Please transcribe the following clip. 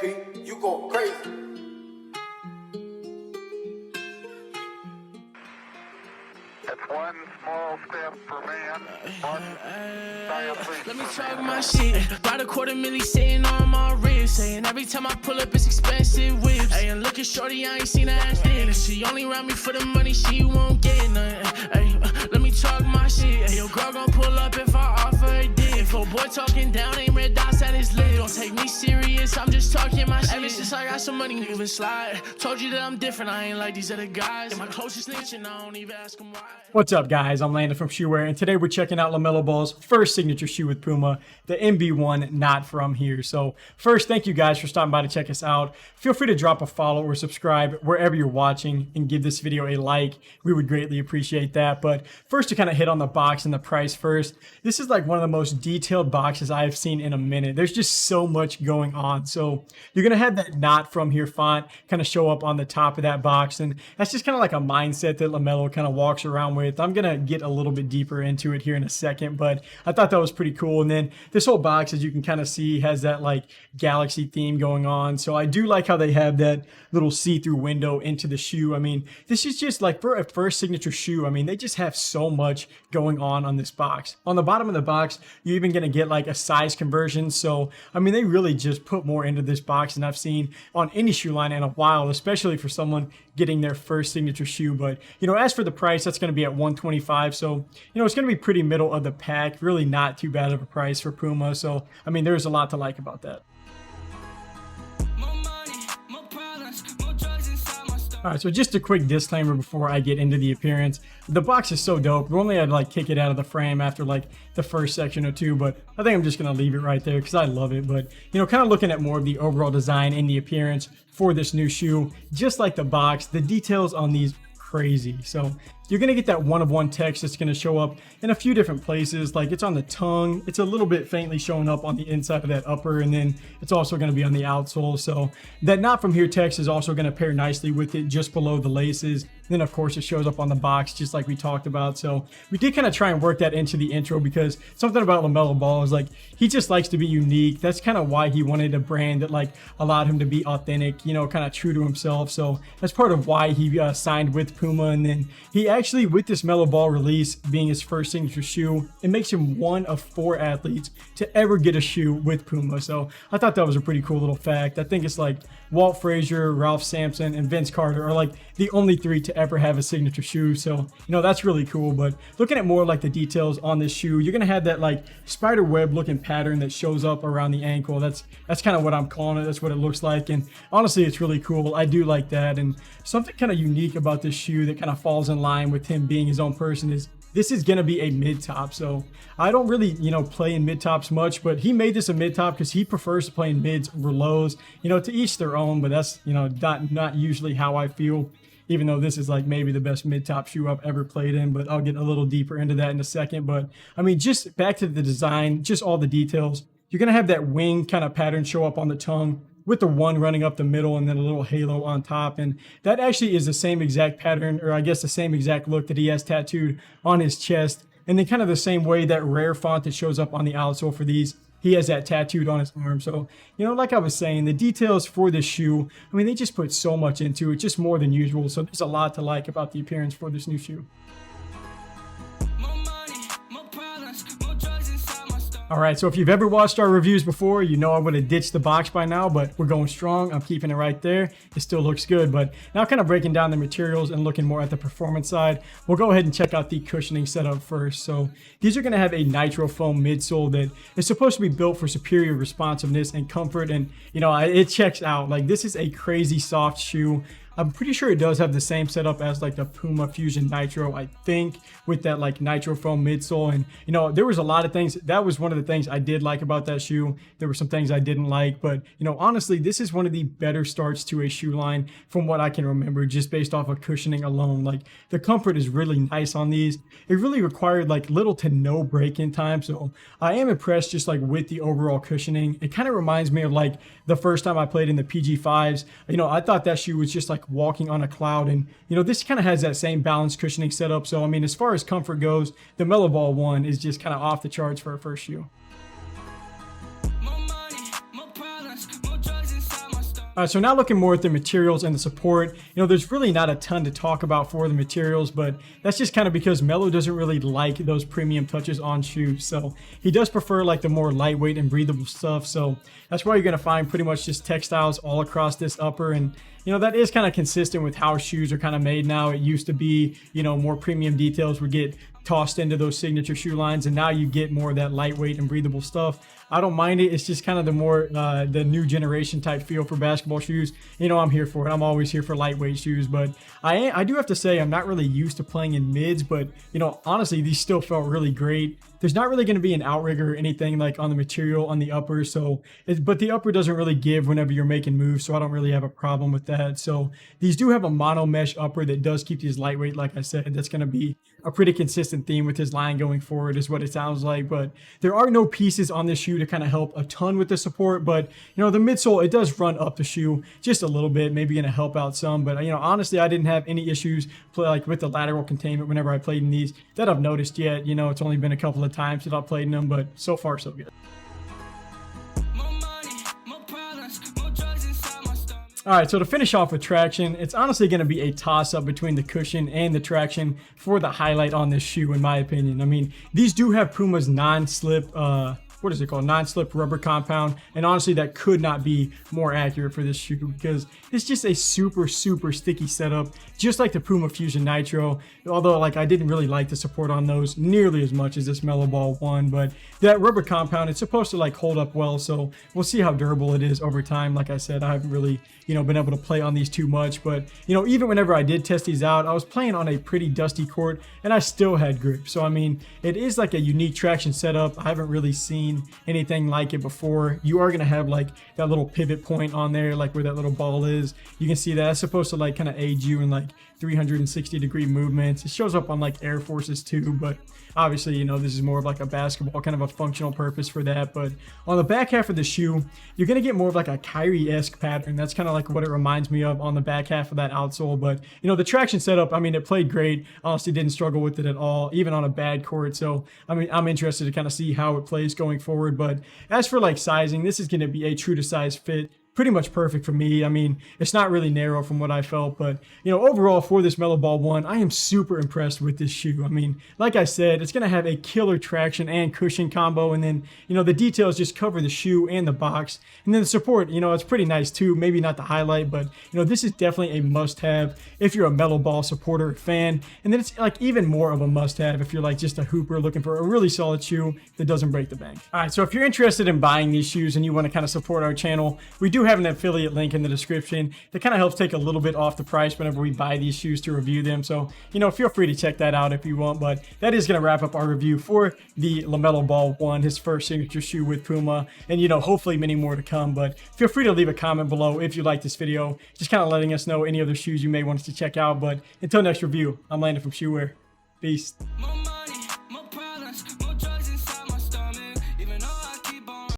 AP, you go crazy. That's one small step for man, one giant leap Let me for talk man. my shit. About a $250,000 sitting on my wrist. Saying every time I pull up, it's expensive whips. Hey, and look at shorty, I ain't seen her ass thin. She only round me for the money, she won't get nothing. Hey, let me talk my shit. Hey, your girl gon' pull up if I offer a dick. If a boy talking down, ain't red dots at his lid. Don't take me serious, I'm just talking my shit. Ever since I got some money, nigga been slide. Told you that I'm different, I ain't like these other guys. And my closest snitch, and I don't even ask them why. What's up, guys? I'm Landon from Shoeware, and today we're checking out LaMelo Ball's first signature shoe with Puma, the MB.01 Not From Here. So first, thank you guys for stopping by to check us out. Feel free to drop a follow or subscribe wherever you're watching and give this video a like. We would greatly appreciate that. But first, to kind of hit on the box and the price first, this is like one of the most detailed boxes I've seen in a minute. There's just so much going on. So you're going to have that Not From Here font kind of show up on the top of that box, and that's just kind of like a mindset that LaMelo kind of walks around with. I'm going to get a little bit deeper into it here in a second, but I thought that was pretty cool. And then this whole box, as you can kind of see, has that like galaxy theme going on. So I do like how they have that little see-through window into the shoe. I mean, this is just like for a first signature shoe, I mean, they just have so much going on this box. On the bottom of the box, you're even going to get like a size conversion. So, I mean, they really just put more into this box than I've seen on any shoe line in a while, especially for someone getting their first signature shoe. But, you know, as for the price, that's going to be at $125. So, you know, it's going to be pretty middle of the pack. Really not too bad of a price for Puma. So, I mean, there's a lot to like about that. All right, so just a quick disclaimer before I get into the appearance. The box is so dope. Normally I'd like kick it out of the frame after like the first section or two, but I think I'm just gonna leave it right there because I love it. But, you know, kind of looking at more of the overall design and the appearance for this new shoe, just like the box, the details on these crazy. So you're going to get that one-of-one text that's going to show up in a few different places. Like it's on the tongue. It's a little bit faintly showing up on the inside of that upper, and then it's also going to be on the outsole. So that Not From Here text is also going to pair nicely with it just below the laces. Then of course it shows up on the box just like we talked about. So we did kind of try and work that into the intro because something about LaMelo Ball is like he just likes to be unique. That's kind of why he wanted a brand that like allowed him to be authentic, you know, kind of true to himself. So that's part of why he signed with Puma. And then he actually, with this Melo Ball release being his first signature shoe, it makes him one of 4 athletes to ever get a shoe with Puma. So I thought that was a pretty cool little fact. I think it's like Walt Frazier, Ralph Sampson, and Vince Carter are like the only 3 to ever have a signature shoe. So, you know, that's really cool. But looking at more like the details on this shoe, you're going to have that like spider web looking pattern that shows up around the ankle. That's kind of what I'm calling it. That's what it looks like. And honestly, it's really cool. I do like that. And something kind of unique about this shoe that kind of falls in line with him being his own person is this is going to be a mid-top. So I don't really, you know, play in mid-tops much, but he made this a mid-top because he prefers to play in mids over lows. You know, to each their own, but that's, you know, not usually how I feel, even though this is like maybe the best mid-top shoe I've ever played in, but I'll get a little deeper into that in a second. But I mean, just back to the design, just all the details. You're going to have that wing kind of pattern show up on the tongue with the one running up the middle and then a little halo on top. And that actually is the same exact pattern, or I guess the same exact look that he has tattooed on his chest. And then kind of the same way that rare font that shows up on the outsole for these, he has that tattooed on his arm. So, you know, like I was saying, the details for this shoe, I mean, they just put so much into it, just more than usual. So there's a lot to like about the appearance for this new shoe. All right, so if you've ever watched our reviews before, you know I would have ditched the box by now, but we're going strong. I'm keeping it right there. It still looks good, but now kind of breaking down the materials and looking more at the performance side, we'll go ahead and check out the cushioning setup first. So these are going to have a nitro foam midsole that is supposed to be built for superior responsiveness and comfort, and you know, it checks out. Like this is a crazy soft shoe. I'm pretty sure it does have the same setup as like the Puma Fusion Nitro, I think, with that like nitro foam midsole. And you know, there was a lot of things. That was one of the things I did like about that shoe. There were some things I didn't like, but you know, honestly, this is one of the better starts to a shoe line from what I can remember, just based off of cushioning alone. Like the comfort is really nice on these. It really required like little to no break-in time, so I am impressed just like with the overall cushioning. It kind of reminds me of like the first time I played in the PG5s. You know, I thought that shoe was just like walking on a cloud, and you know, this kind of has that same balanced cushioning setup. So I mean, as far as comfort goes, the Melo Ball 1 is just kind of off the charts for a first shoe. All right, so now looking more at the materials and the support, there's really not a ton to talk about for the materials, but that's just kind of because Melo doesn't really like those premium touches on shoes. So he does prefer like the more lightweight and breathable stuff. So that's why you're going to find pretty much just textiles all across this upper. And that is kind of consistent with how shoes are kind of made now. It used to be, more premium details would get tossed into those signature shoe lines, and now you get more of that lightweight and breathable stuff. I don't mind it. It's just kind of the more the new generation type feel for basketball shoes. I'm here for it. I'm always here for lightweight shoes, but I do have to say I'm not really used to playing in mids, but honestly, these still felt really great. There's not really going to be an outrigger or anything like on the material on the upper, but the upper doesn't really give whenever you're making moves, so I don't really have a problem with that. So these do have a mono mesh upper that does keep these lightweight, like I said. That's going to be a pretty consistent theme with his line going forward, is what it sounds like. But there are no pieces on this shoe to kind of help a ton with the support, but the midsole, it does run up the shoe just a little bit, maybe going to help out some. But honestly, I didn't have any issues like with the lateral containment whenever I played in these that I've noticed yet. It's only been a couple of times that I've played in them, but so far so good. All right, so to finish off with traction, it's honestly going to be a toss-up between the cushion and the traction for the highlight on this shoe, in my opinion. I mean, these do have Puma's non-slip, what is it called? Non-slip rubber compound. And honestly, that could not be more accurate for this shoe because it's just a super, super sticky setup, just like the Puma Fusion Nitro. Although, like, I didn't really like the support on those nearly as much as this Melo Ball 1, but that rubber compound, it's supposed to like hold up well. So we'll see how durable it is over time. Like I said, I haven't really, been able to play on these too much, but even whenever I did test these out, I was playing on a pretty dusty court and I still had grip. So, I mean, it is like a unique traction setup. I haven't really seen anything like it before. You are going to have like that little pivot point on there, like where that little ball is. You can see that. That's supposed to like kind of aid you in like 360-degree movements. It shows up on like Air Forces too, but obviously, this is more of like a basketball, kind of a functional purpose for that. But on the back half of the shoe, you're going to get more of like a Kyrie-esque pattern. That's kind of like what it reminds me of on the back half of that outsole. But, the traction setup, I mean, it played great. Honestly, didn't struggle with it at all, even on a bad court. So, I mean, I'm interested to kind of see how it plays going forward. But as for like sizing, this is going to be a true to size fit. Pretty much perfect for me. I mean, it's not really narrow from what I felt, but overall for this Melo Ball 1, I am super impressed with this shoe. I mean, like I said, it's going to have a killer traction and cushion combo, and then the details just cover the shoe and the box, and then the support, it's pretty nice too. Maybe not the highlight, but this is definitely a must-have if you're a Melo Ball supporter fan, and then it's like even more of a must-have if you're like just a hooper looking for a really solid shoe that doesn't break the bank. All right, so if you're interested in buying these shoes and you want to kind of support our channel, we do have an affiliate link in the description that kind of helps take a little bit off the price whenever we buy these shoes to review them. So, feel free to check that out if you want. But that is going to wrap up our review for the LaMelo Ball 1, his first signature shoe with Puma, and hopefully many more to come. But feel free to leave a comment below if you like this video, just kind of letting us know any other shoes you may want us to check out. But until next review, I'm Landon from Shoeware. Peace.